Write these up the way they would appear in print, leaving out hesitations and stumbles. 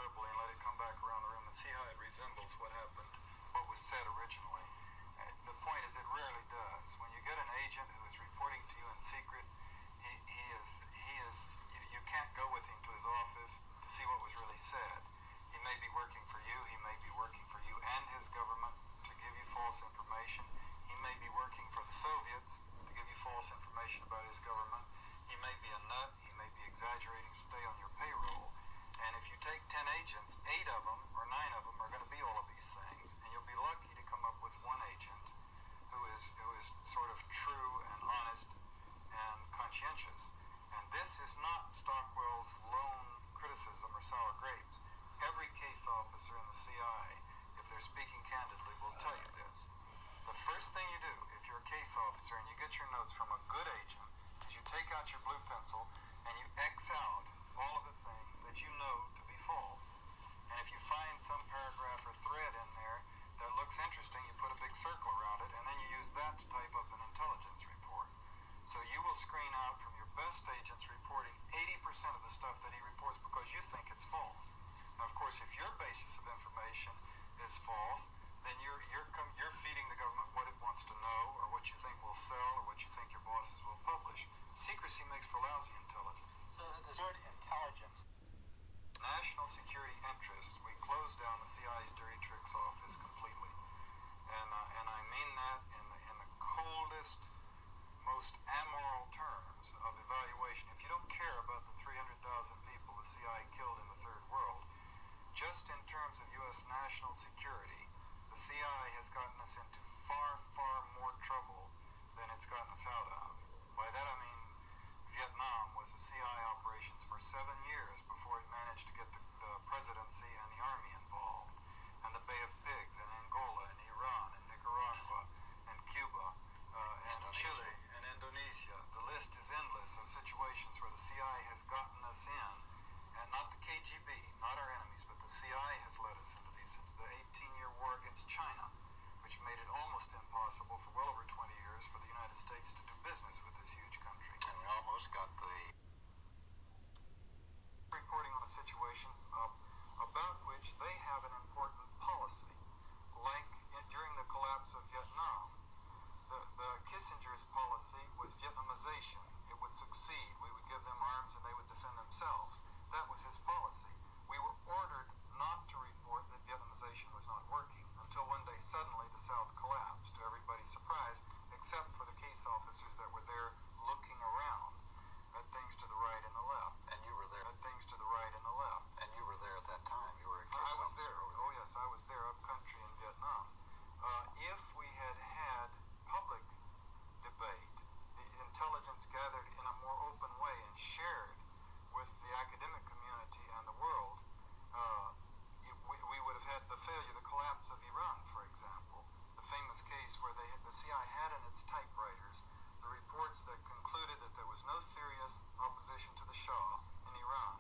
verbally and let it come back around the room and see how it resembles what happened, what was said originally. The point is, it rarely does. When you get an agent who is reporting to you in secret, you can't go with him to his office to see what was really said. He may be working for you, he may be working for you and his government to give you false information. He may be working for the Soviets to give you false information about his government. He may be a nut, he may be exaggerating to stay on your payroll. And if you take 10 agents, 8 of them or 9 of them are going to be all of these things, and you'll be lucky to come up with one agent who is sort of true and honest and conscientious. And this is not Stockwell's lone criticism or sour grapes. Every case officer in the CI, if they're speaking candidly, will tell you this. The first thing you do, if you're a case officer and you get your notes from a good agent, is you take out your blue pencil and you X out all of the things that you know to be false. And if you find some paragraph or thread in there that looks interesting, you put a big circle around it, and then you use that to type up an intelligence report. So you will screen out from your best agents reporting 80% of the stuff that he reports because you think it's false. Now, of course, if your basis of information is false, then you're feeding the government what it wants to know, or what you think will sell, or what you think your bosses will publish. Secrecy makes for lousy intelligence. So the word intelligence. National security interests, we closed down the CIA's dirty tricks office completely. And I mean that in the coldest, most amoral terms of evaluation. If you don't care about the 300,000 people the CIA killed in the Third World, just in terms of U.S. national security, the CIA has gotten us into far, far more trouble than it's gotten us out of. By that I mean Vietnam was a CIA operations for 7 years before it managed to get the presidency and the army involved. And the Bay of Pigs, and Angola, and Iran, and Nicaragua, and Cuba, and Chile, and Indonesia. The list is endless of situations where the CIA has gotten us in, and not the KGB, not our enemies, but the CIA has led us into these. The 18-year war against China, which made it almost impossible for well over 20 years for the United States to do business with this huge country. And we almost got the reporting on a situation about which they have an important policy. Like during the collapse of Vietnam, the Kissinger's policy was Vietnamization. It would succeed. We would give them arms and they would defend themselves. That was his policy. We were ordered not to report that Vietnamization was not working until one day suddenly the South collapsed, to everybody's surprise, except for the case officers that were there looking around at things to the right and the left. And you were there. At things to the right and the left. And you were there at that time. You were a case I was officer. there. Oh yes, I was there up country in Vietnam. If we had had public debate, the intelligence gathered in a more open way and shared with the academic community and the world, we would have had the failure, the collapse of Iran, for example. The famous case where the CIA had in its typewriters the reports that concluded that there was no serious opposition to the Shah in Iran.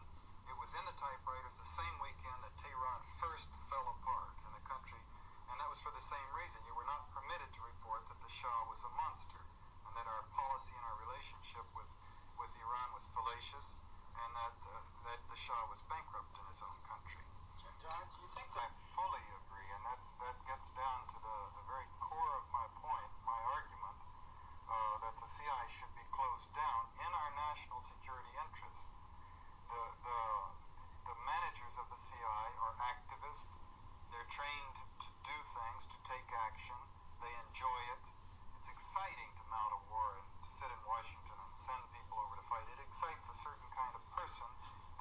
It was in the typewriters the same weekend that Tehran first fell apart in the country, and that was for the same reason. You were not permitted to report that the Shah was a monster, and that our policy and our relationship with Iran was fallacious, and that the Shah was bankrupt in his own country. John, do you think I fully agree, and that gets down to the very core of my point, my argument, that the CIA should be closed down in our national security interest. The managers of the CIA are activists. They're trained to do things, to take action. They enjoy it. It's exciting to mount a war and to sit in Washington and send people over to fight. It excites a certain kind of person,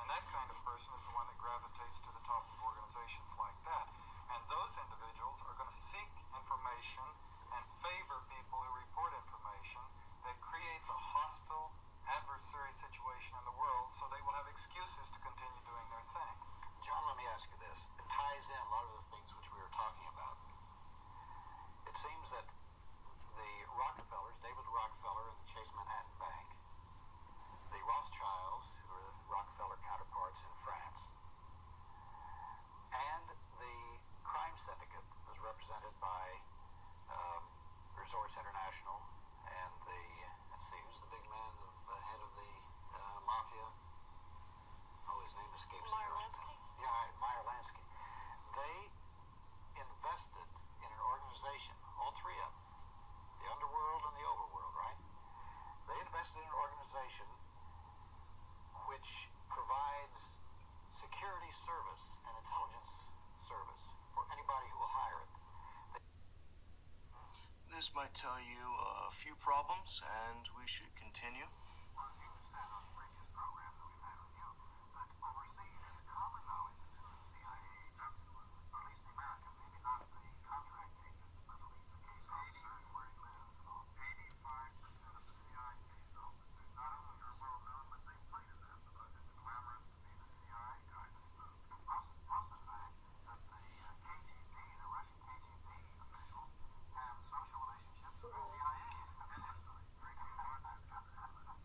and that kind of person is the one that gravitates to the top of organizations like that. And those individuals are going to seek information and favor people who report information that creates a hostile, adversary situation in the world, so they will have excuses to continue doing their thing. John, let me ask you this. It ties in a lot of the things which we were talking about. It seems that the Rockefellers, David Rockefeller and the Chase Manhattan Bank, the Rothschilds, who are the Rockefeller counterparts in France, and the crime syndicate was represented by Resorts International and the, let's see, who's the big man, the head of the mafia? Oh, his name escapes me. Meyer Lansky? Yeah, Meyer this might tell you a few problems, and we should continue. Well, as you've said on previous programs that we've had with you, that overseas it's common knowledge that the CIA agents, or at least the American, maybe not the contract agents, but at least the case officers where he lives and all. 85% of the CIA case officers not only are well known, but they play to them because it's glamorous to be the CIA guy, the spook. Plus the fact that the KGB, the Russian KGB officials, have social relationships with the CIA. And it's very important.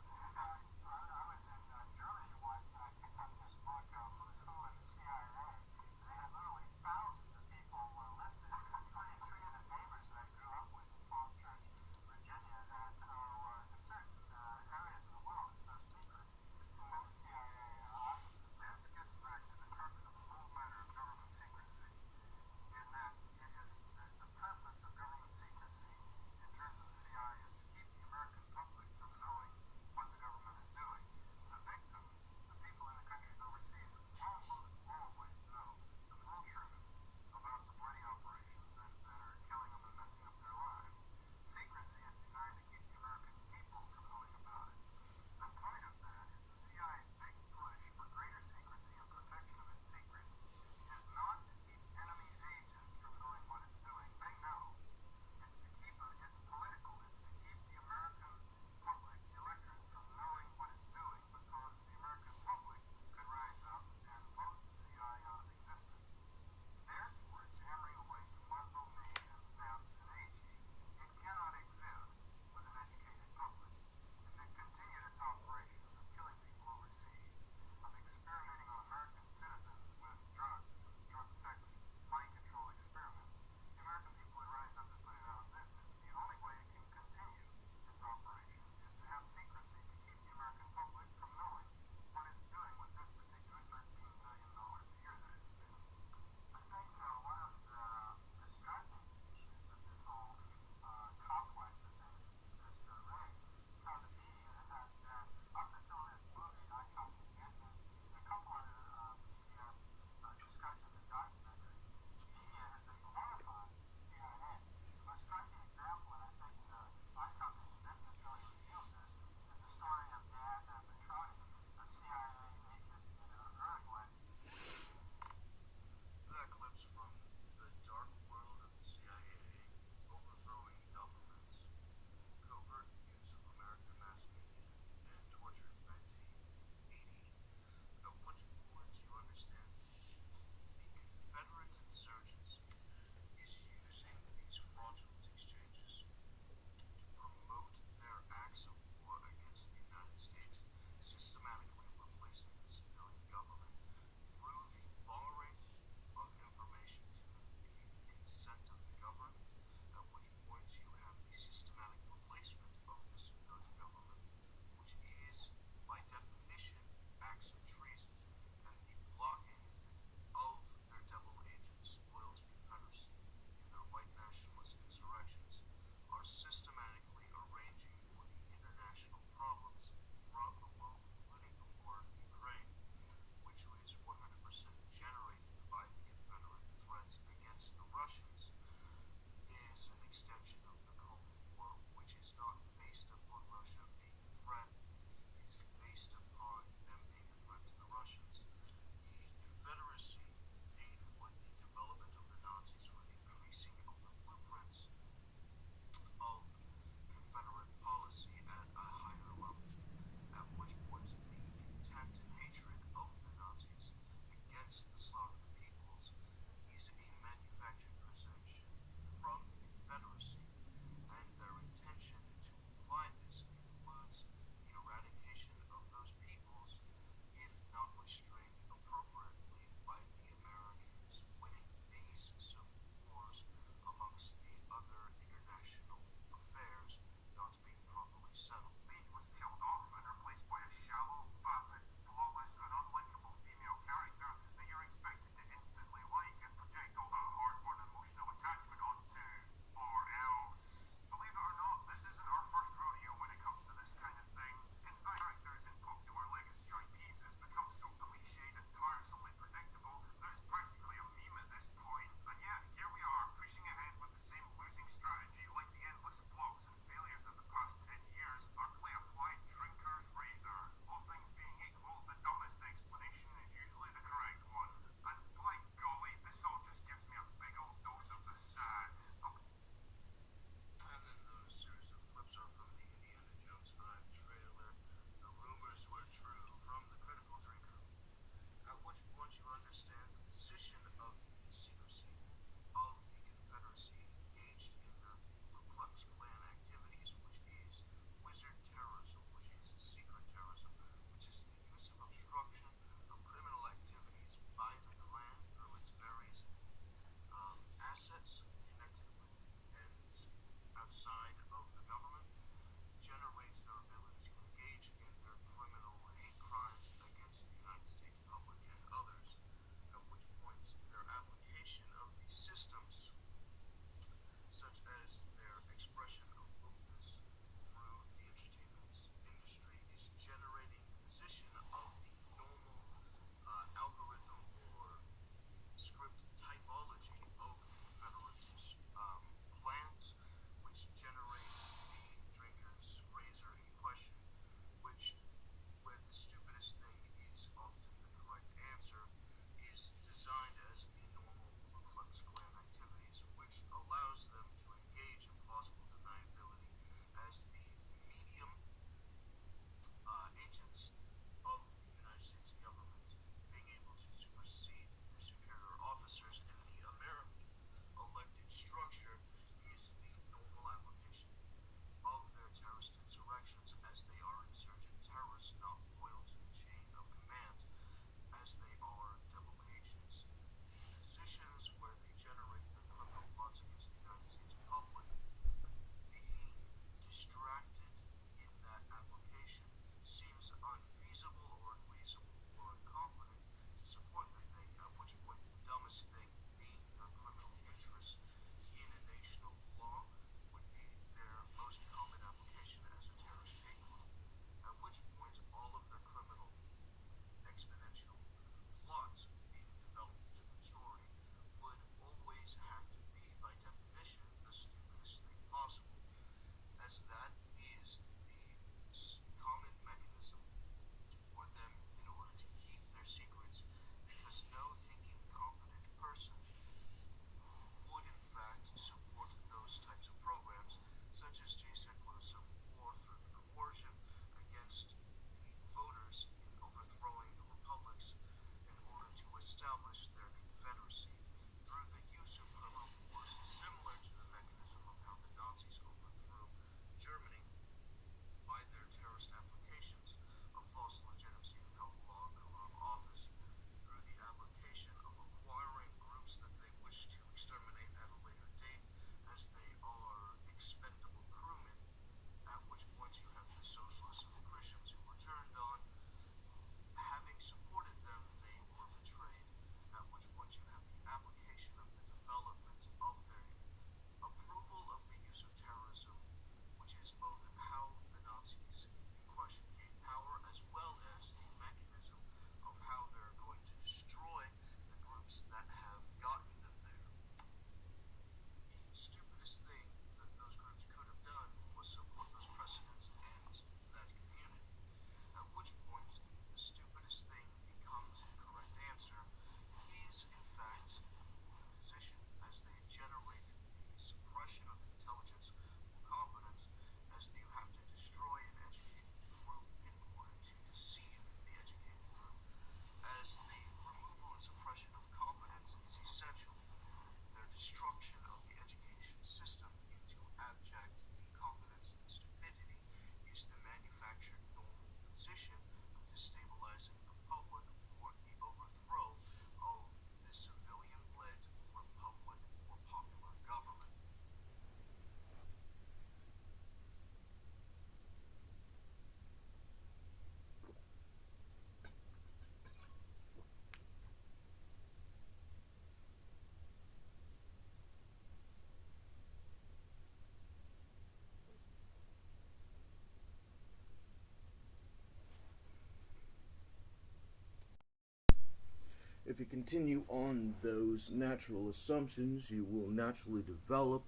if you continue on those natural assumptions, you will naturally develop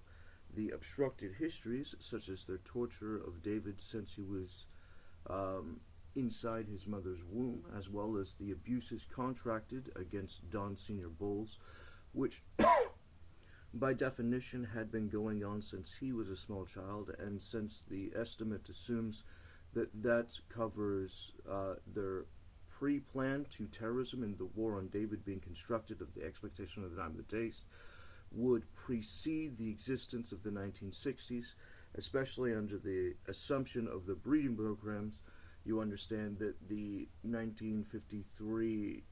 the obstructed histories, such as the torture of David since he was inside his mother's womb, as well as the abuses contracted against Don Senior Boles, which by definition had been going on since he was a small child, and since the estimate assumes that covers their pre-plan to terrorism and the war on David being constructed of the expectation of the time of the days, would precede the existence of the 1960s, especially under the assumption of the breeding programs. You understand that the 1953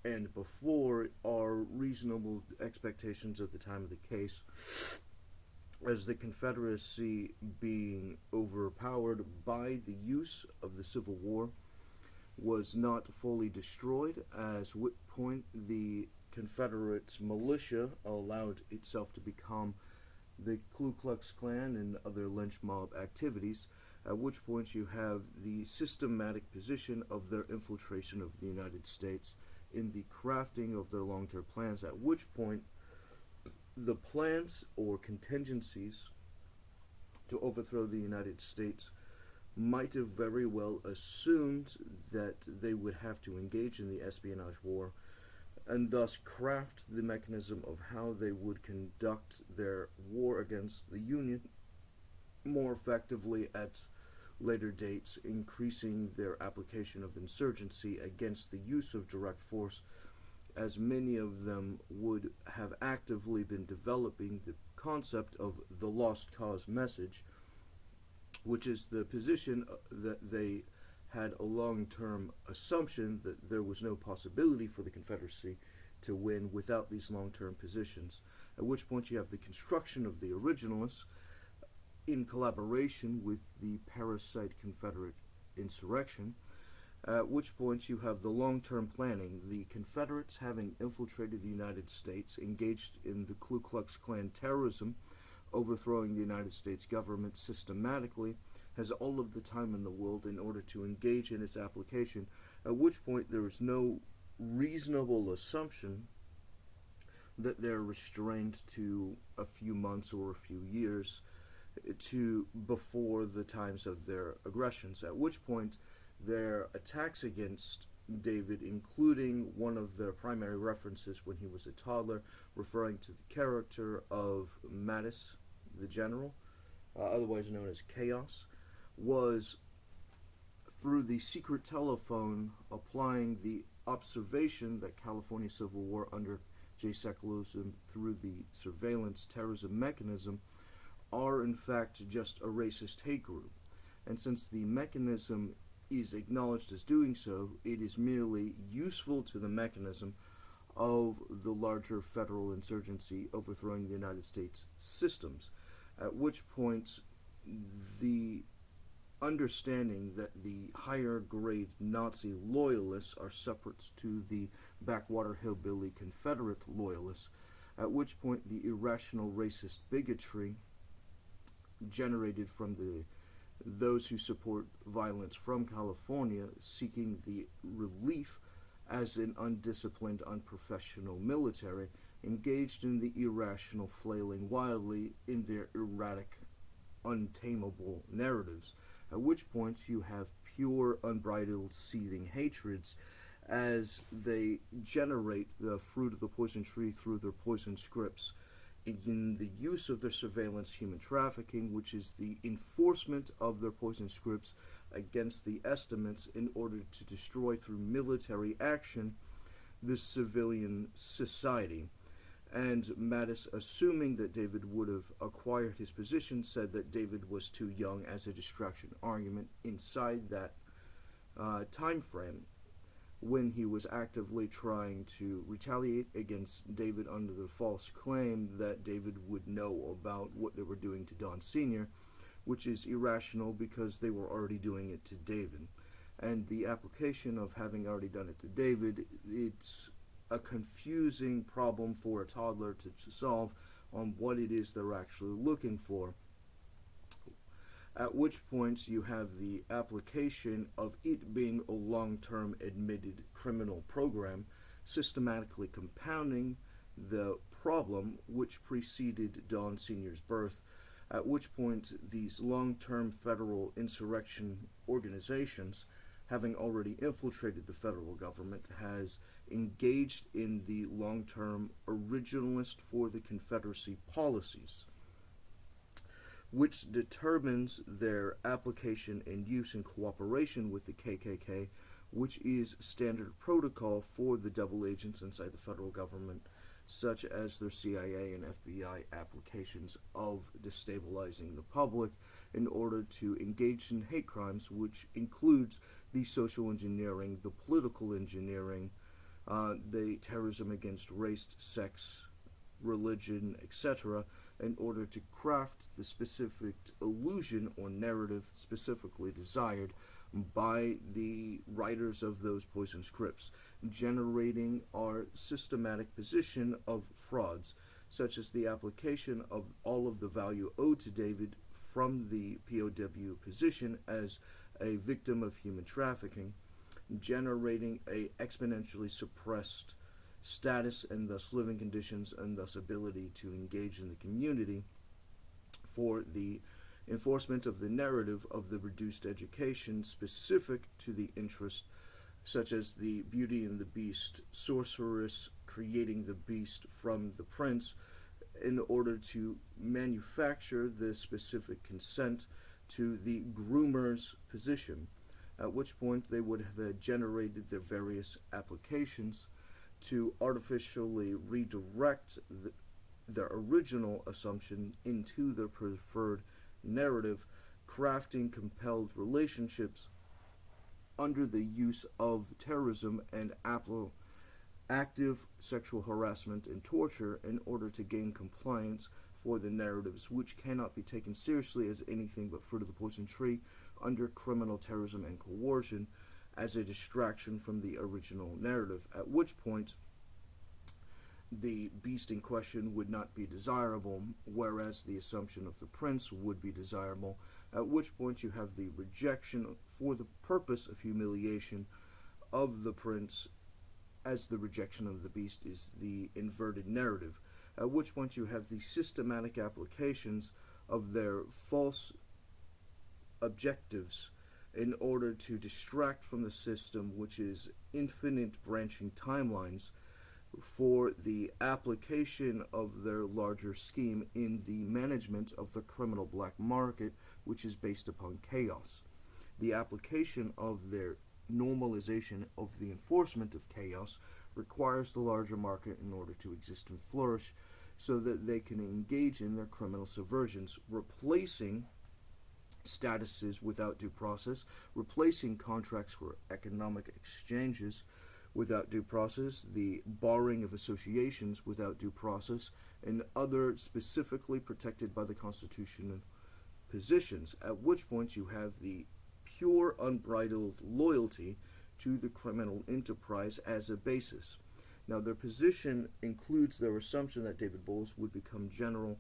and before are reasonable expectations at the time of the case, as the Confederacy being overpowered by the use of the Civil War was not fully destroyed, as which point the Confederate militia allowed itself to become the Ku Klux Klan and other lynch mob activities, at which point you have the systematic position of their infiltration of the United States in the crafting of their long-term plans, at which point the plans or contingencies to overthrow the United States might have very well assumed that they would have to engage in the espionage war, and thus craft the mechanism of how they would conduct their war against the Union more effectively at later dates, increasing their application of insurgency against the use of direct force, as many of them would have actively been developing the concept of the lost cause message, which is the position that they had a long-term assumption that there was no possibility for the Confederacy to win without these long-term positions, at which point you have the construction of the originalists in collaboration with the parasite Confederate insurrection, at which point you have the long-term planning, the Confederates having infiltrated the United States, engaged in the Ku Klux Klan terrorism, overthrowing the United States government systematically, has all of the time in the world in order to engage in its application, at which point there is no reasonable assumption that they're restrained to a few months or a few years to before the times of their aggressions, at which point their attacks against David, including one of their primary references when he was a toddler, referring to the character of Mattis, the general, otherwise known as Chaos, was through the secret telephone applying the observation that California Civil War under J. Secularism through the surveillance terrorism mechanism are in fact just a racist hate group. And since the mechanism is acknowledged as doing so, it is merely useful to the mechanism of the larger federal insurgency overthrowing the United States systems, at which point the understanding that the higher grade Nazi loyalists are separate to the backwater hillbilly Confederate loyalists, at which point the irrational racist bigotry generated from those who support violence from California seeking the relief as an undisciplined, unprofessional military engaged in the irrational flailing wildly in their erratic, untamable narratives, at which point you have pure, unbridled, seething hatreds as they generate the fruit of the poison tree through their poison scripts in the use of their surveillance human trafficking, which is the enforcement of their poison scripts against the estimates in order to destroy through military action this civilian society. And Mattis, assuming that David would have acquired his position, said that David was too young as a distraction argument inside that time frame, when he was actively trying to retaliate against David under the false claim that David would know about what they were doing to Don Sr., which is irrational because they were already doing it to David. And the application of having already done it to David, it's a confusing problem for a toddler to solve on what it is they're actually looking for. At which points you have the application of it being a long-term admitted criminal program systematically compounding the problem which preceded Don Sr.'s birth, at which point these long-term federal insurrection organizations, having already infiltrated the federal government, has engaged in the long-term originalist for the Confederacy policies, which determines their application and use in cooperation with the KKK, which is standard protocol for the double agents inside the federal government, such as their CIA and FBI applications of destabilizing the public in order to engage in hate crimes, which includes the social engineering, the political engineering, the terrorism against race, sex, religion, etc., in order to craft the specific illusion or narrative specifically desired by the writers of those poison scripts, generating our systematic position of frauds, such as the application of all of the value owed to David from the POW position as a victim of human trafficking, generating a exponentially suppressed status and thus living conditions and thus ability to engage in the community for the enforcement of the narrative of the reduced education specific to the interest, such as the Beauty and the Beast sorceress creating the beast from the prince in order to manufacture the specific consent to the groomer's position, at which point they would have generated their various applications to artificially redirect their original assumption into their preferred narrative, crafting compelled relationships under the use of terrorism and active sexual harassment and torture in order to gain compliance for the narratives, which cannot be taken seriously as anything but fruit of the poison tree under criminal terrorism and coercion, as a distraction from the original narrative, at which point the beast in question would not be desirable, whereas the assumption of the prince would be desirable, at which point you have the rejection for the purpose of humiliation of the prince, as the rejection of the beast is the inverted narrative, at which point you have the systematic applications of their false objectives in order to distract from the system, which is infinite branching timelines, for the application of their larger scheme in the management of the criminal black market, which is based upon chaos. The application of their normalization of the enforcement of chaos requires the larger market in order to exist and flourish, so that they can engage in their criminal subversions, replacing statuses without due process, replacing contracts for economic exchanges without due process, the barring of associations without due process, and other specifically protected by the Constitution positions, at which point you have the pure unbridled loyalty to the criminal enterprise as a basis. Now, their position includes their assumption that David Boles would become general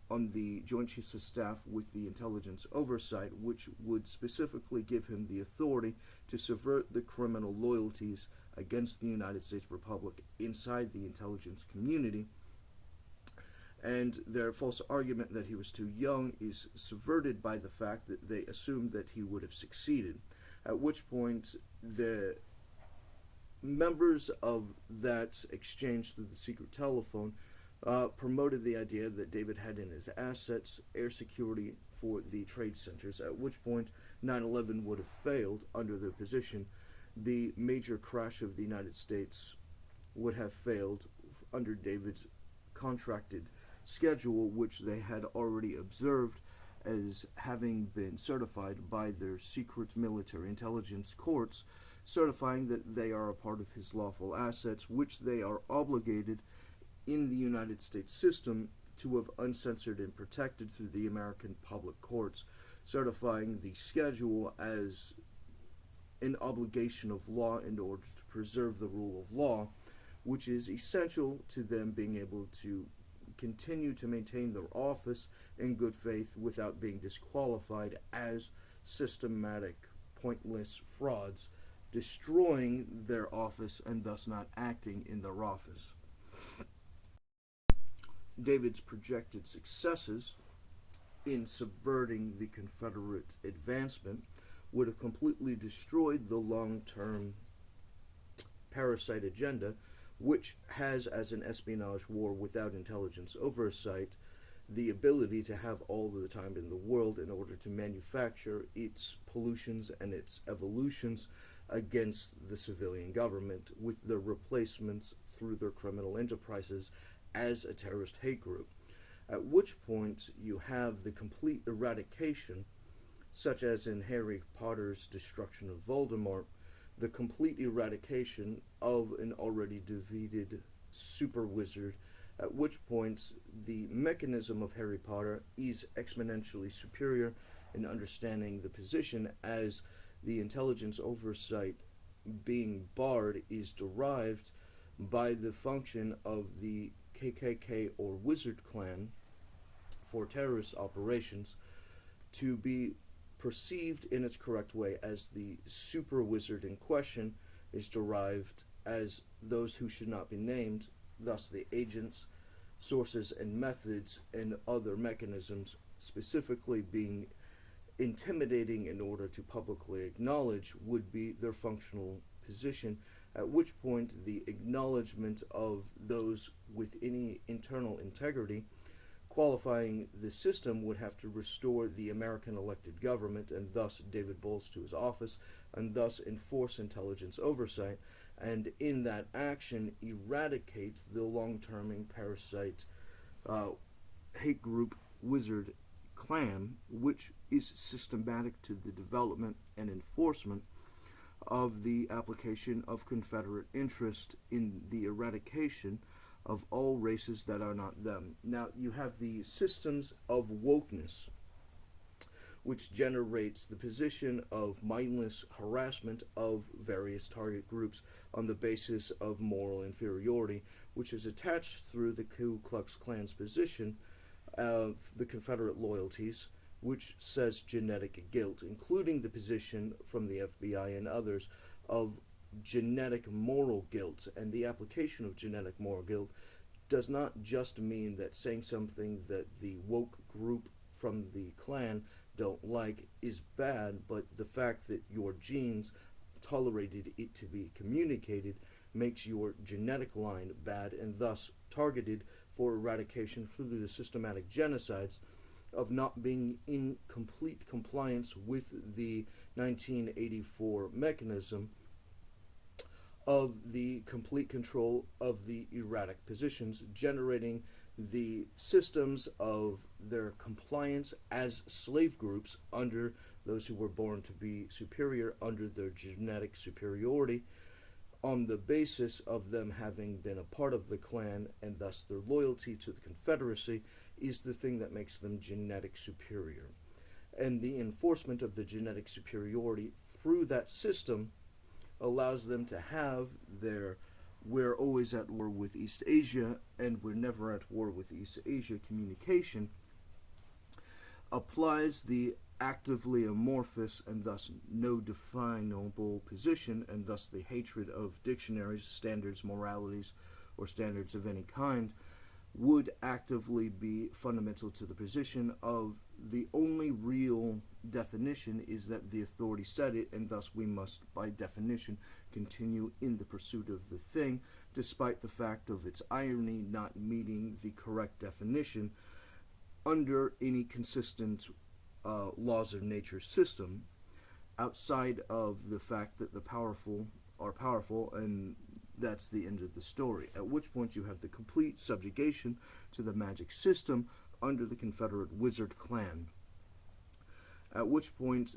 on the Joint Chiefs of Staff with the intelligence oversight, which would specifically give him the authority to subvert the criminal loyalties against the United States Republic inside the intelligence community. And their false argument that he was too young is subverted by the fact that they assumed that he would have succeeded, at which point the members of that exchange through the secret telephone promoted the idea that David had in his assets air security for the trade centers, at which point 9/11 would have failed under their position. The major crash of the United States would have failed under David's contracted schedule, which they had already observed as having been certified by their secret military intelligence courts, certifying that they are a part of his lawful assets, which they are obligated in the United States system to have uncensored and protected through the American public courts, certifying the schedule as an obligation of law in order to preserve the rule of law, which is essential to them being able to continue to maintain their office in good faith without being disqualified as systematic, pointless frauds destroying their office and thus not acting in their office. David's projected successes in subverting the Confederate advancement would have completely destroyed the long-term parasite agenda, which has, as an espionage war without intelligence oversight, the ability to have all the time in the world in order to manufacture its pollutions and its evolutions against the civilian government, with their replacements through their criminal enterprises as a terrorist hate group. At which point you have the complete eradication, such as in Harry Potter's destruction of Voldemort, the complete eradication of an already defeated super wizard, at which point the mechanism of Harry Potter is exponentially superior in understanding the position, as the intelligence oversight being barred is derived by the function of the KKK or wizard clan for terrorist operations to be perceived in its correct way, as the super wizard in question is derived as those who should not be named, thus the agents, sources, and methods and other mechanisms specifically being intimidating in order to publicly acknowledge would be their functional position, at which point the acknowledgement of those with any internal integrity qualifying the system would have to restore the American elected government and thus David Boles to his office, and thus enforce intelligence oversight, and in that action eradicate the long-terming parasite hate group wizard clan, which is systematic to the development and enforcement of the application of Confederate interest in the eradication of all races that are not them. Now, you have the systems of wokeness, which generates the position of mindless harassment of various target groups on the basis of moral inferiority, which is attached through the Ku Klux Klan's position of the Confederate loyalties, which says genetic guilt, including the position from the FBI and others of genetic moral guilt. And the application of genetic moral guilt does not just mean that saying something that the woke group from the Klan don't like is bad, but the fact that your genes tolerated it to be communicated makes your genetic line bad, and thus targeted for eradication through the systematic genocides of not being in complete compliance with the 1984 mechanism of the complete control of the erratic positions, generating the systems of their compliance as slave groups under those who were born to be superior under their genetic superiority, on the basis of them having been a part of the Klan, and thus their loyalty to the Confederacy is the thing that makes them genetic superior. And the enforcement of the genetic superiority through that system allows them to have their "we're always at war with East Asia and we're never at war with East Asia" communication, applies the actively amorphous and thus no definable position, and thus the hatred of dictionaries, standards, moralities, or standards of any kind, would actively be fundamental to the position of the only real definition is that the authority said it, and thus we must, by definition, continue in the pursuit of the thing, despite the fact of its irony not meeting the correct definition under any consistent laws of nature system, outside of the fact that the powerful are powerful, and that's the end of the story. At which point you have the complete subjugation to the magic system under the Confederate wizard clan. At which point,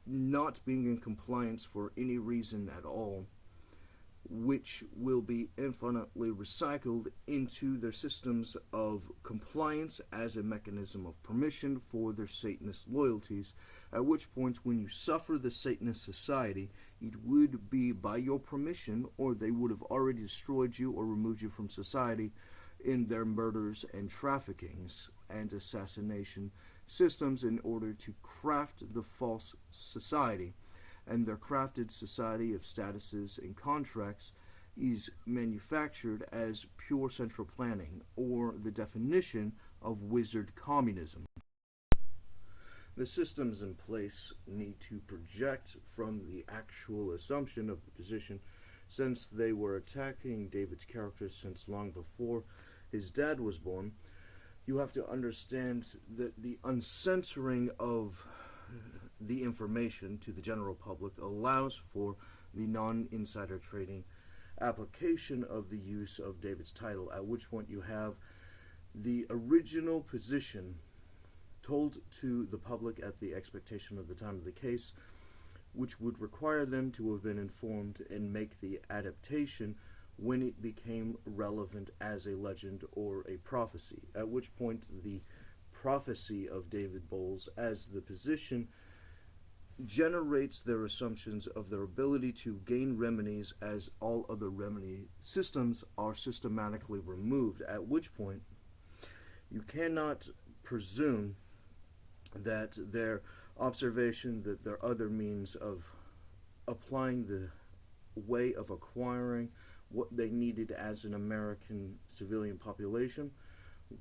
not being in compliance for any reason at all, which will be infinitely recycled into their systems of compliance as a mechanism of permission for their Satanist loyalties, at which point when you suffer the Satanist society, it would be by your permission, or they would have already destroyed you or removed you from society in their murders and traffickings and assassination systems in order to craft the false society. and their crafted society of statuses and contracts is manufactured as pure central planning, or the definition of wizard communism. The systems in place need to project from the actual assumption of the position, since they were attacking David's character since long before his dad was born. You have to understand that the uncensoring of the information to the general public allows for the non-insider trading application of the use of David's title, at which point you have the original position told to the public at the expectation of the time of the case, which would require them to have been informed and make the adaptation when it became relevant as a legend or a prophecy, at which point the prophecy of David Boles as the position generates their assumptions of their ability to gain remedies as all other remedy systems are systematically removed, at which point you cannot presume that their observation that their other means of applying the way of acquiring what they needed as an American civilian population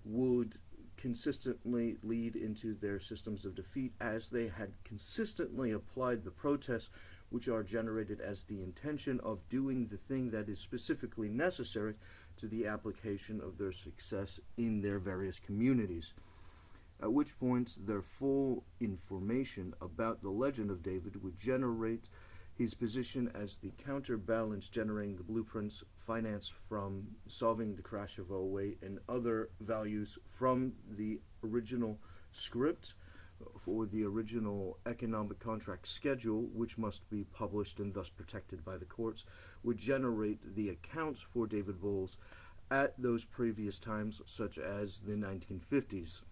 would consistently lead into their systems of defeat, as they had consistently applied the protests which are generated as the intention of doing the thing that is specifically necessary to the application of their success in their various communities. At which point their full information about the legend of David would generate his position as the counterbalance, generating the blueprints financed from solving the crash of '08 and other values from the original script for the original economic contract schedule, which must be published and thus protected by the courts, would generate the accounts for David Boles at those previous times, such as the 1950s,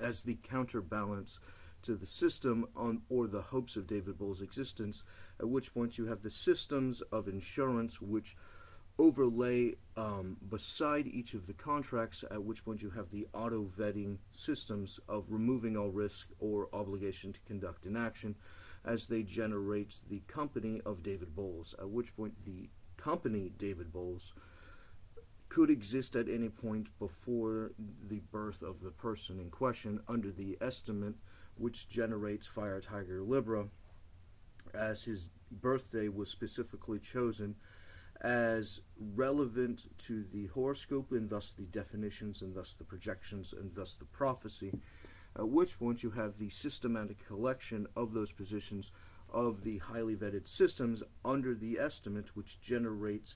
as the counterbalance to the system on or the hopes of David Boles' existence, at which point you have the systems of insurance which overlay beside each of the contracts, at which point you have the auto-vetting systems of removing all risk or obligation to conduct an action as they generate the company of David Boles, at which point the company David Boles could exist at any point before the birth of the person in question under the estimate which generates Fire Tiger Libra, as his birthday was specifically chosen as relevant to the horoscope and thus the definitions and thus the projections and thus the prophecy, at which point you have the systematic collection of those positions of the highly vetted systems under the estimate which generates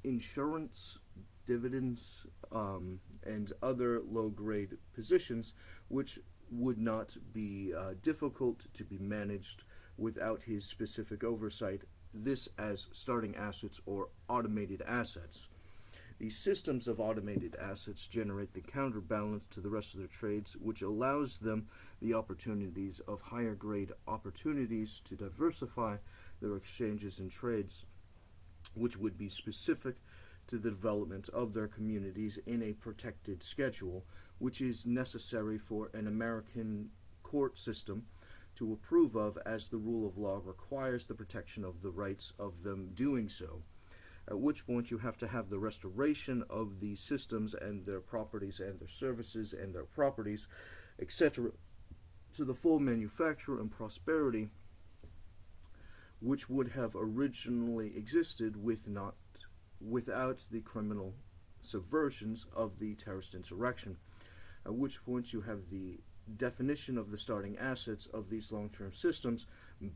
insurance, dividends, and other low-grade positions which would not be difficult to be managed without his specific oversight, this as starting assets or automated assets. These systems of automated assets generate the counterbalance to the rest of their trades, which allows them the opportunities of higher grade opportunities to diversify their exchanges and trades, which would be specific to the development of their communities in a protected schedule, which is necessary for an American court system to approve of, as the rule of law requires the protection of the rights of them doing so. At which point you have to have the restoration of these systems and their properties and their services and their properties, etc., to the full manufacture and prosperity which would have originally existed without the criminal subversions of the terrorist insurrection, at which point you have the definition of the starting assets of these long-term systems,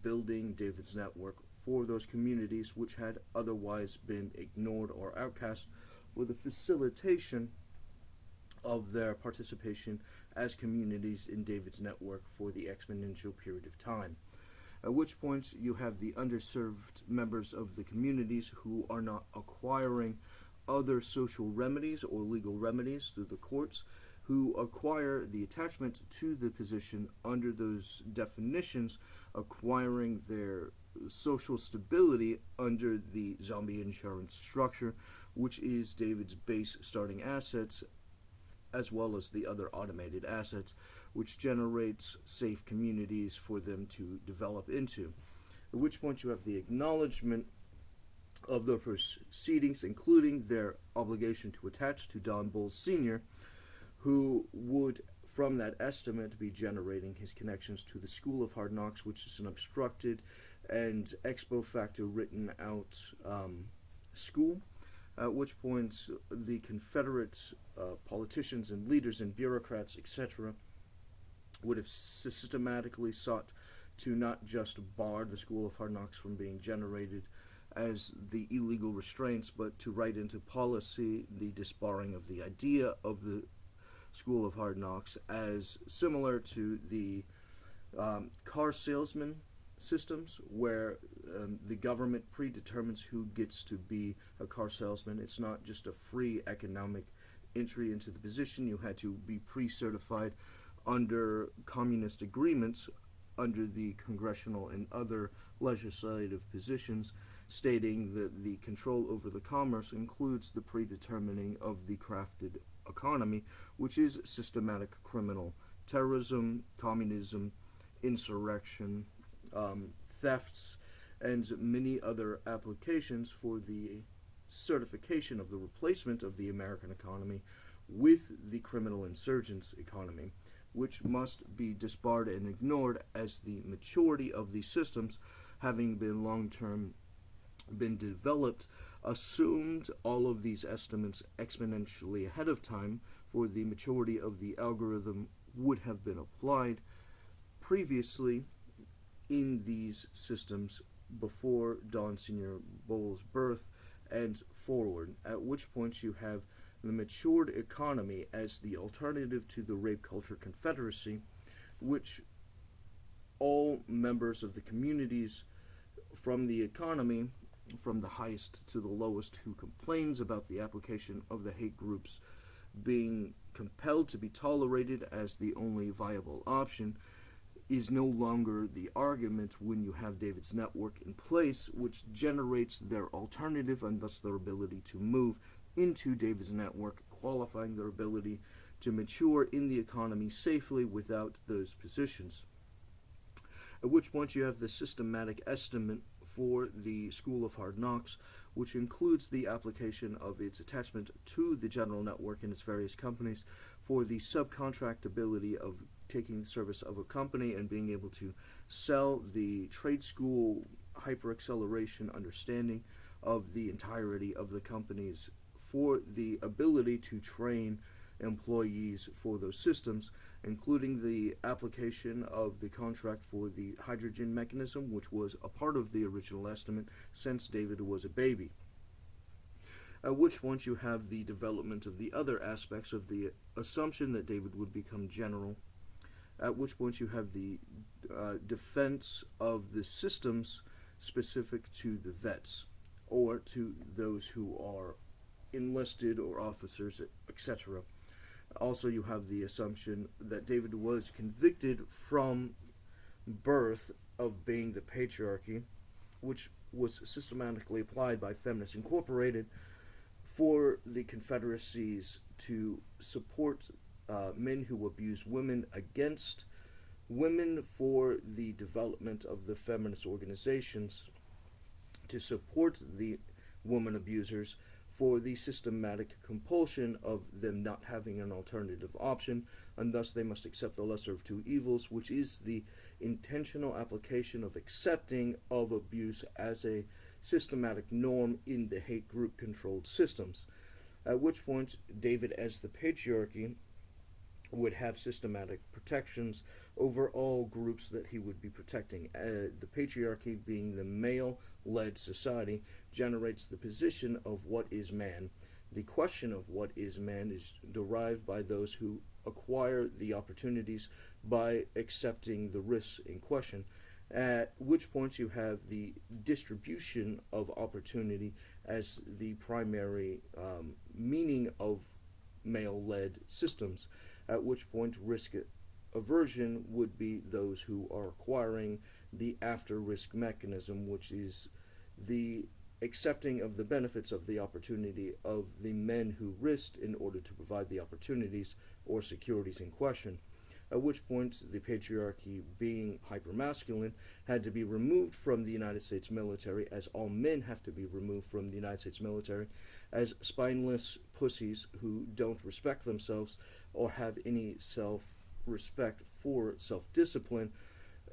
building David's network for those communities which had otherwise been ignored or outcast, for the facilitation of their participation as communities in David's network for the exponential period of time. At which point you have the underserved members of the communities who are not acquiring other social remedies or legal remedies through the courts, who acquire the attachment to the position under those definitions, acquiring their social stability under the zombie insurance structure, which is David's base starting assets, as well as the other automated assets, which generates safe communities for them to develop into. At which point you have the acknowledgement of the proceedings, including their obligation to attach to Don Boles Sr., who would, from that estimate, be generating his connections to the School of Hard Knocks, which is an obstructed and ex post facto written out school, at which point the Confederate politicians and leaders and bureaucrats, etc., would have systematically sought to not just bar the School of Hard Knocks from being generated as the illegal restraints, but to write into policy the disbarring of the idea of the School of Hard Knocks, as similar to the car salesman systems, where the government predetermines who gets to be a car salesman. It's not just a free economic entry into the position. You had to be pre-certified under communist agreements, under the congressional and other legislative positions, stating that the control over the commerce includes the predetermining of the crafted economy, which is systematic criminal terrorism, communism, insurrection, thefts, and many other applications for the certification of the replacement of the American economy with the criminal insurgents economy, which must be disbarred and ignored, as the maturity of these systems, having been long-term been developed, assumed all of these estimates exponentially ahead of time, for the maturity of the algorithm would have been applied previously in these systems before Don Sr. Boles' birth and forward, at which point you have the matured economy as the alternative to the rape culture confederacy, which all members of the communities from the economy, from the highest to the lowest, who complains about the application of the hate groups being compelled to be tolerated as the only viable option, is no longer the argument when you have David's network in place, which generates their alternative and thus their ability to move into David's network, qualifying their ability to mature in the economy safely without those positions. At which point you have the systematic estimate for the School of Hard Knocks, which includes the application of its attachment to the general network and its various companies for the subcontractability of taking the service of a company and being able to sell the trade school hyper-acceleration understanding of the entirety of the companies for the ability to train employees for those systems, including the application of the contract for the hydrogen mechanism, which was a part of the original estimate since David was a baby. At which point you have the development of the other aspects of the assumption that David would become general, at which point you have the defense of the systems specific to the vets, or to those who are enlisted or officers, etc. Also, you have the assumption that David was convicted from birth of being the patriarchy, which was systematically applied by Feminists Incorporated for the confederacies to support men who abuse women against women, for the development of the feminist organizations to support the woman abusers, for the systematic compulsion of them not having an alternative option, and thus they must accept the lesser of two evils, which is the intentional application of accepting of abuse as a systematic norm in the hate group controlled systems. At which point David, as the patriarchy, would have systematic protections over all groups that he would be protecting. The patriarchy, being the male-led society, generates the position of what is man. The question of what is man is derived by those who acquire the opportunities by accepting the risks in question, at which point you have the distribution of opportunity as the primary meaning of male-led systems, at which point risk aversion would be those who are acquiring the after risk mechanism, which is the accepting of the benefits of the opportunity of the men who risked in order to provide the opportunities or securities in question. At which point, the patriarchy, being hypermasculine, had to be removed from the United States military, as all men have to be removed from the United States military, as spineless pussies who don't respect themselves or have any self-respect for self-discipline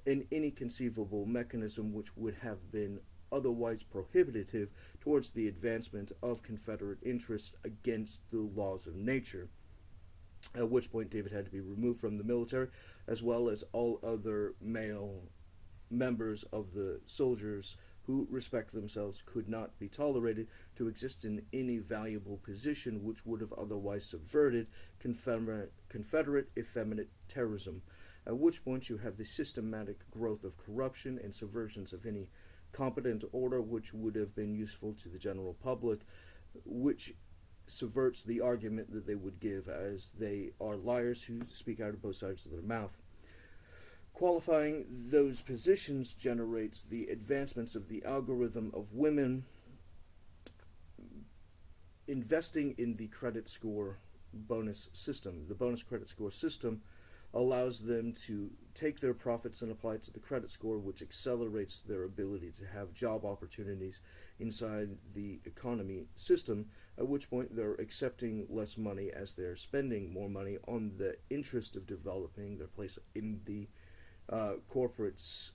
in any conceivable mechanism which would have been otherwise prohibitive towards the advancement of Confederate interests against the laws of nature. At which point David had to be removed from the military, as well as all other male members of the soldiers who respect themselves could not be tolerated to exist in any valuable position which would have otherwise subverted Confederate effeminate terrorism. At which point you have the systematic growth of corruption and subversions of any competent order which would have been useful to the general public, which subverts the argument that they would give, as they are liars who speak out of both sides of their mouth. Qualifying those positions generates the advancements of the algorithm of women investing in the credit score bonus system. The bonus credit score system allows them to take their profits and apply it to the credit score, which accelerates their ability to have job opportunities inside the economy system, at which point they're accepting less money as they're spending more money on the interest of developing their place in the corporate's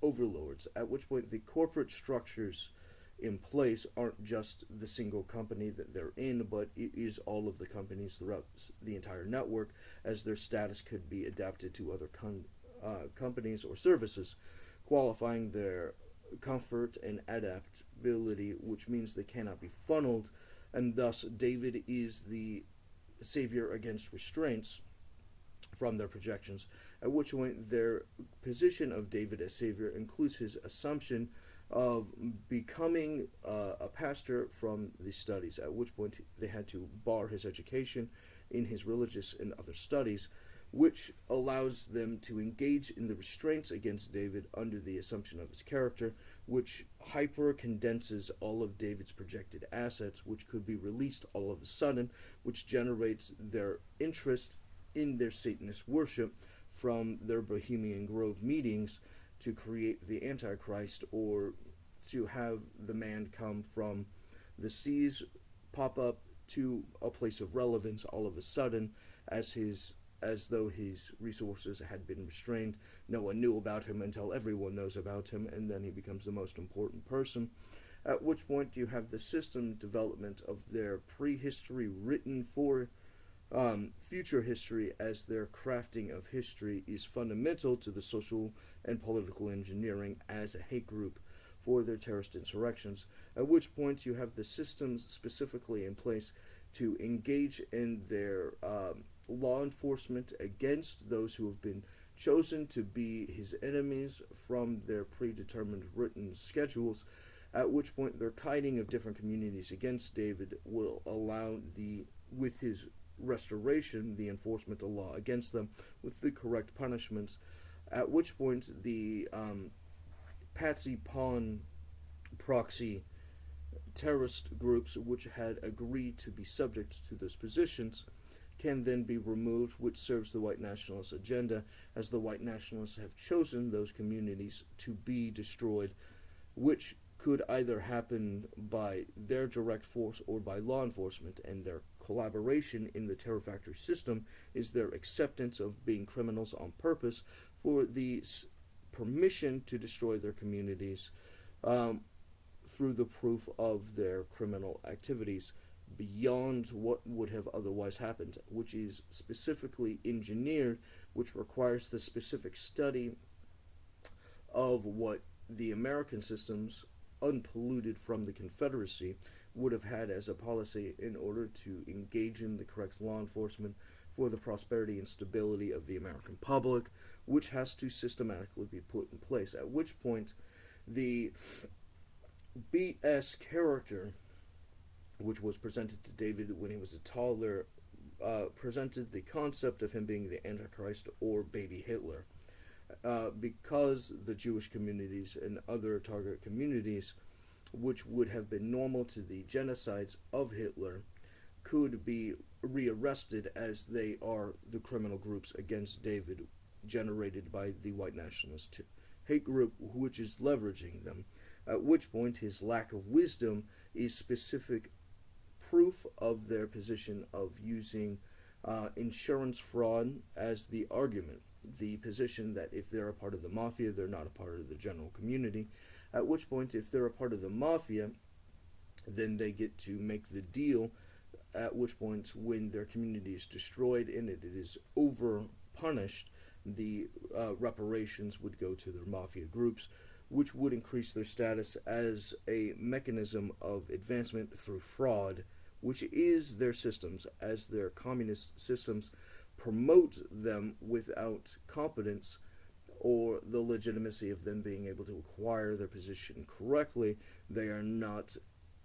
overlords, at which point the corporate structures in place aren't just the single company that they're in, but it is all of the companies throughout the entire network, as their status could be adapted to other companies or services, qualifying their comfort and adaptability, which means they cannot be funneled, and thus David is the savior against restraints from their projections, at which point their position of David as savior includes his assumption of becoming a pastor from the studies, at which point they had to bar his education in his religious and other studies, which allows them to engage in the restraints against David under the assumption of his character, which hyper-condenses all of David's projected assets, which could be released all of a sudden, which generates their interest in their Satanist worship from their Bohemian Grove meetings to create the Antichrist, or to have the man come from the seas, pop up to a place of relevance all of a sudden, as though his resources had been restrained. No one knew about him until everyone knows about him, and then he becomes the most important person. At which point you have the system development of their prehistory written for future history, as their crafting of history is fundamental to the social and political engineering as a hate group for their terrorist insurrections, at which point you have the systems specifically in place to engage in their law enforcement against those who have been chosen to be his enemies from their predetermined written schedules, at which point their kiting of different communities against David will allow with his restoration, the enforcement of law against them with the correct punishments, at which point the Patsy Pawn proxy terrorist groups which had agreed to be subject to those positions can then be removed, which serves the white nationalist agenda, as the white nationalists have chosen those communities to be destroyed, which could either happen by their direct force or by law enforcement, and their collaboration in the terror factory system is their acceptance of being criminals on purpose for the permission to destroy their communities through the proof of their criminal activities beyond what would have otherwise happened, which is specifically engineered, which requires the specific study of what the American systems, unpolluted from the Confederacy, would have had as a policy in order to engage in the correct law enforcement for the prosperity and stability of the American public, which has to systematically be put in place, at which point the BS character, which was presented to David when he was a toddler, presented the concept of him being the Antichrist or baby Hitler. Because the Jewish communities and other target communities which would have been normal to the genocides of Hitler, could be rearrested as they are the criminal groups against David generated by the white nationalist hate group, which is leveraging them, at which point his lack of wisdom is specific proof of their position of using insurance fraud as the argument, the position that if they're a part of the mafia, they're not a part of the general community, at which point if they're a part of the mafia, then they get to make the deal, at which point when their community is destroyed and it is over punished, the reparations would go to their mafia groups, which would increase their status as a mechanism of advancement through fraud, which is their systems, as their communist systems promote them without competence or the legitimacy of them being able to acquire their position correctly. They are not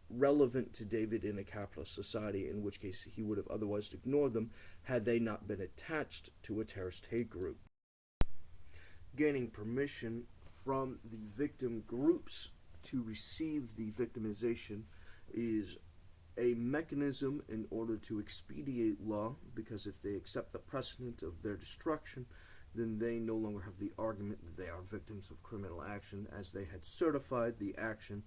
relevant to David in a capitalist society, in which case he would have otherwise ignored them had they not been attached to a terrorist hate group. Gaining permission from the victim groups to receive the victimization is a mechanism in order to expedite law, because if they accept the precedent of their destruction, then they no longer have the argument that they are victims of criminal action, as they had certified the action,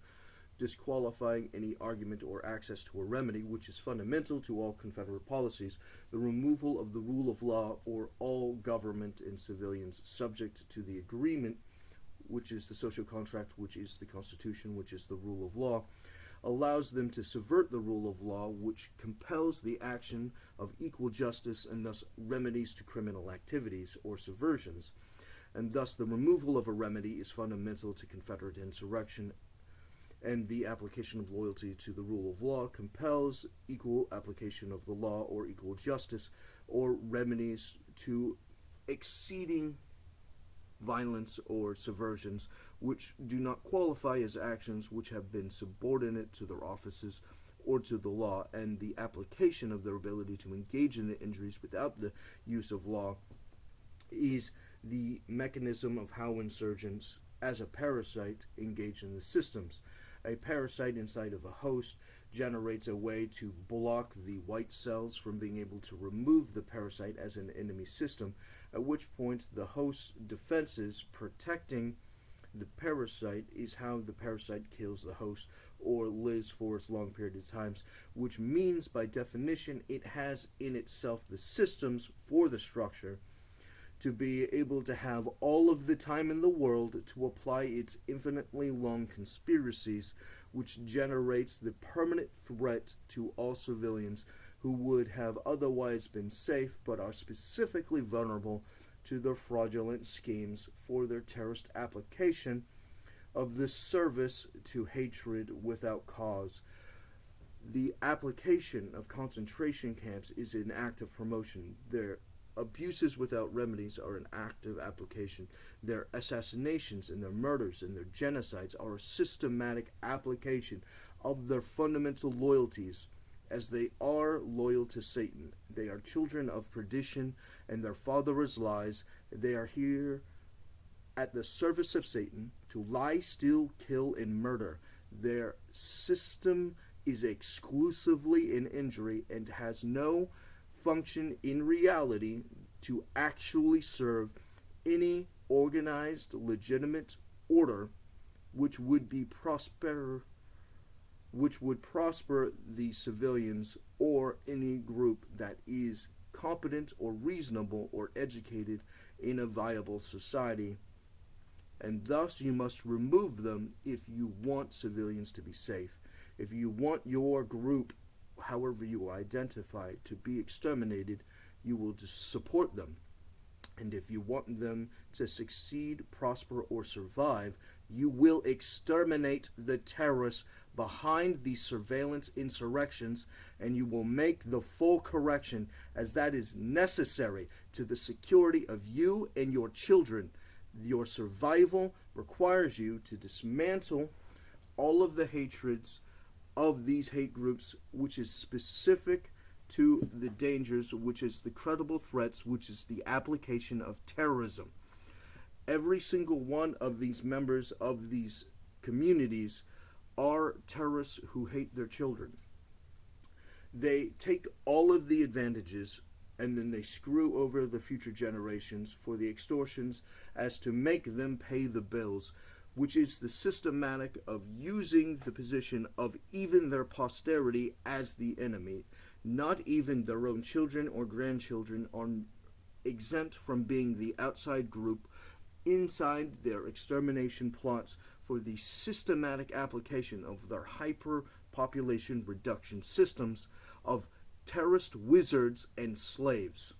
disqualifying any argument or access to a remedy, which is fundamental to all Confederate policies, the removal of the rule of law or all government and civilians subject to the agreement, which is the social contract, which is the Constitution, which is the rule of law, allows them to subvert the rule of law, which compels the action of equal justice and thus remedies to criminal activities or subversions. And thus the removal of a remedy is fundamental to Confederate insurrection, and the application of loyalty to the rule of law compels equal application of the law or equal justice or remedies to exceeding violence or subversions which do not qualify as actions which have been subordinate to their offices or to the law, and the application of their ability to engage in the injuries without the use of law is the mechanism of how insurgents as a parasite engage in the systems. A parasite inside of a host generates a way to block the white cells from being able to remove the parasite as an enemy system, at which point the host's defenses protecting the parasite is how the parasite kills the host or lives for its long period of times, which means by definition it has in itself the systems for the structure to be able to have all of the time in the world to apply its infinitely long conspiracies, which generates the permanent threat to all civilians who would have otherwise been safe but are specifically vulnerable to their fraudulent schemes for their terrorist application of this service to hatred without cause. The application of concentration camps is an act of promotion. Their abuses without remedies are an act of application. Their assassinations and their murders and their genocides are a systematic application of their fundamental loyalties, as they are loyal to Satan. They are children of perdition, and their father is lies. They are here at the service of Satan to lie, steal, kill, and murder. Their system is exclusively an injury and has no function in reality to actually serve any organized, legitimate order which would prosper the civilians or any group that is competent or reasonable or educated in a viable society. And thus you must remove them if you want civilians to be safe. If you want your group, however you identify, to be exterminated, you will just support them. And if you want them to succeed, prosper, or survive, you will exterminate the terrorists behind these surveillance insurrections, and you will make the full correction, as that is necessary to the security of you and your children. Your survival requires you to dismantle all of the hatreds of these hate groups, which is specific to the dangers, which is the credible threats, which is the application of terrorism. Every single one of these members of these communities are terrorists who hate their children. They take all of the advantages and then they screw over the future generations for the extortions as to make them pay the bills, which is the systematic of using the position of even their posterity as the enemy. Not even their own children or grandchildren are exempt from being the outside group inside their extermination plots for the systematic application of their hyper-population reduction systems of terrorist wizards and slaves.